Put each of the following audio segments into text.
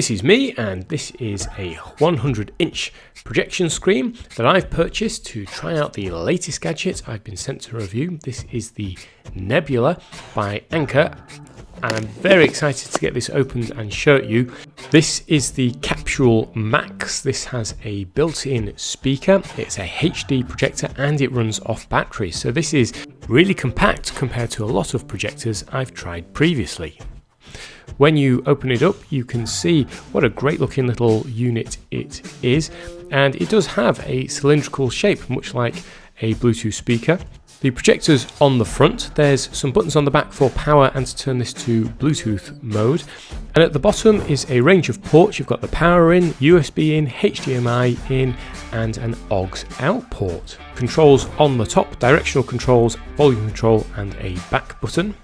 This is me, and this is a 100-inch projection screen that I've purchased to try out the latest gadget I've been sent to review. This is the Nebula by Anker, and I'm very excited to get this opened and show it you. This is the Capsule Max. This has a built-in speaker, it's a HD projector, and it runs off batteries. So this is really compact compared to a lot of projectors I've tried previously. When you open it up, you can see what a great looking little unit it is, and it does have a cylindrical shape, much like a Bluetooth speaker. The projector's on the front, there's some buttons on the back for power and to turn this to Bluetooth mode, and at the bottom is a range of ports. You've got the power in, USB in, HDMI in, and an AUX out port. Controls on the top, directional controls, volume control, and a back button.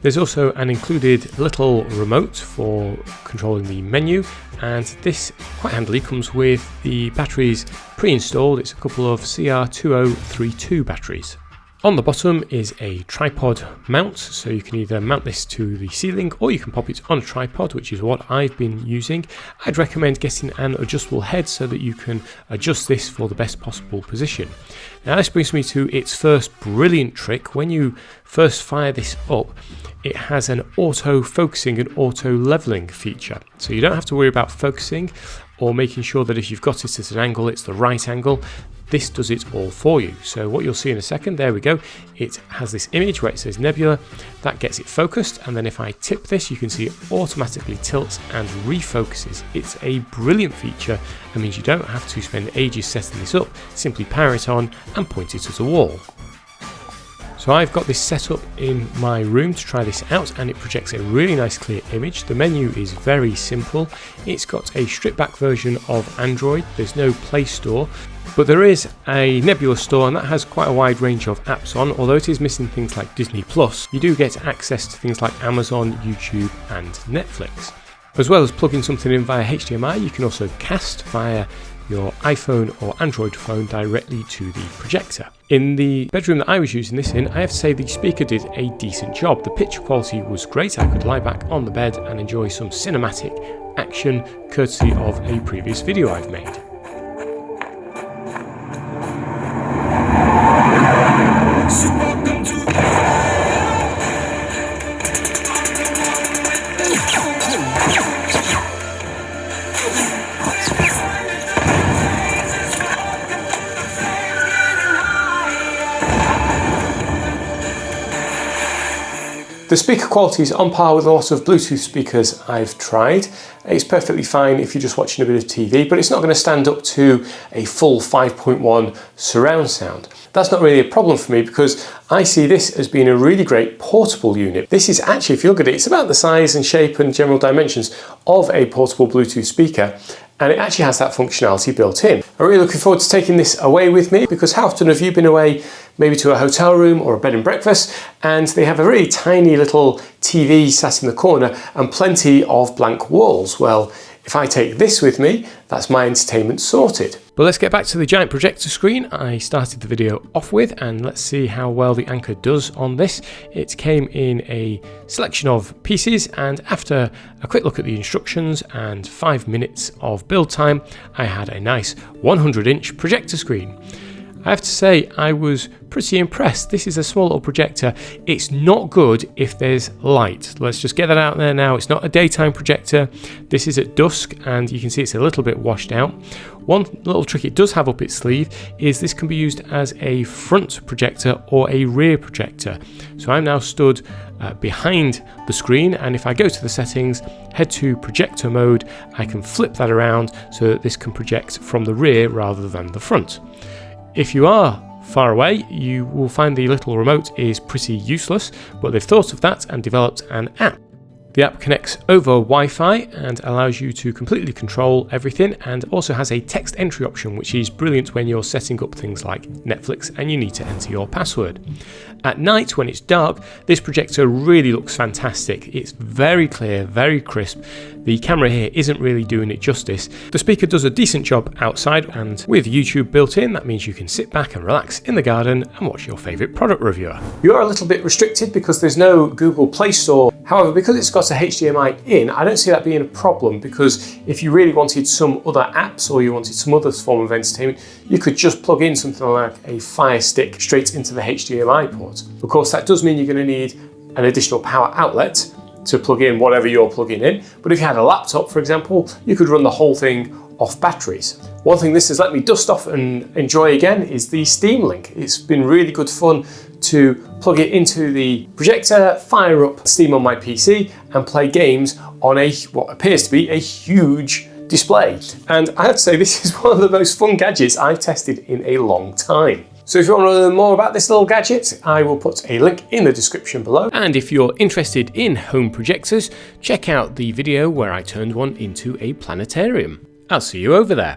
There's also an included little remote for controlling the menu, and this quite handily comes with the batteries pre-installed. It's a couple of CR2032 batteries. On the bottom is a tripod mount, so you can either mount this to the ceiling or you can pop it on a tripod, which is what I've been using. I'd recommend getting an adjustable head so that you can adjust this for the best possible position. Now this brings me to its first brilliant trick. When you first fire this up, it has an auto focusing and auto leveling feature, so you don't have to worry about focusing or making sure that if you've got it at an angle, it's the right angle. This does it all for you. So what you'll see in a second, there we go, it has this image where it says Nebula, that gets it focused, and then if I tip this, you can see it automatically tilts and refocuses. It's a brilliant feature and means you don't have to spend ages setting this up. Simply power it on and point it at a wall. So I've got this set up in my room to try this out, and it projects a really nice clear image. The menu is very simple. It's got a stripped back version of Android. There's no Play Store, but there is a Nebula Store, and that has quite a wide range of apps on. Although it is missing things like Disney Plus, you do get access to things like Amazon, YouTube, and Netflix. As well as plugging something in via HDMI, you can also cast via your iPhone or Android phone directly to the projector. In the bedroom that I was using this in, I have to say the speaker did a decent job. The picture quality was great. I could lie back on the bed and enjoy some cinematic action courtesy of a previous video I've made. The speaker quality is on par with a lot of Bluetooth speakers I've tried. It's perfectly fine if you're just watching a bit of TV, but it's not going to stand up to a full 5.1 surround sound. That's not really a problem for me because I see this as being a really great portable unit. This is actually, if you look at it, it's about the size and shape and general dimensions of a portable Bluetooth speaker, and it actually has that functionality built in. I'm really looking forward to taking this away with me, because how often have you been away maybe to a hotel room or a bed and breakfast and they have a really tiny little TV sat in the corner and plenty of blank walls? Well, if I take this with me, that's my entertainment sorted. But let's get back to the giant projector screen I started the video off with, and let's see how well the Anker does on this. It came in a selection of pieces, and after a quick look at the instructions and 5 minutes of build time, I had a nice 100-inch projector screen. I have to say, I was pretty impressed. This is a small little projector. It's not good if there's light. Let's just get that out there now. It's not a daytime projector. This is at dusk, and you can see it's a little bit washed out. One little trick it does have up its sleeve is this can be used as a front projector or a rear projector. So I'm now stood behind the screen, and if I go to the settings, head to projector mode, I can flip that around so that this can project from the rear rather than the front. If you are far away, you will find the little remote is pretty useless, but they've thought of that and developed an app. The app connects over Wi-Fi and allows you to completely control everything, and also has a text entry option, which is brilliant when you're setting up things like Netflix and you need to enter your password. At night, when it's dark, this projector really looks fantastic. It's very clear, very crisp. The camera here isn't really doing it justice. The speaker does a decent job outside, and with YouTube built in, that means you can sit back and relax in the garden and watch your favourite product reviewer. You are a little bit restricted because there's no Google Play Store. However, because it's got regards to HDMI in, I don't see that being a problem, because if you really wanted some other apps or you wanted some other form of entertainment, you could just plug in something like a Fire Stick straight into the HDMI port. Of course, that does mean you're going to need an additional power outlet to plug in whatever you're plugging in. But if you had a laptop, for example, you could run the whole thing off batteries. One thing this has let me dust off and enjoy again is the Steam Link. It's been really good fun to plug it into the projector, fire up Steam on my PC and play games on what appears to be a huge display. And I have to say, this is one of the most fun gadgets I've tested in a long time. So if you want to learn more about this little gadget, I will put a link in the description below. And if you're interested in home projectors, check out the video where I turned one into a planetarium. I'll see you over there.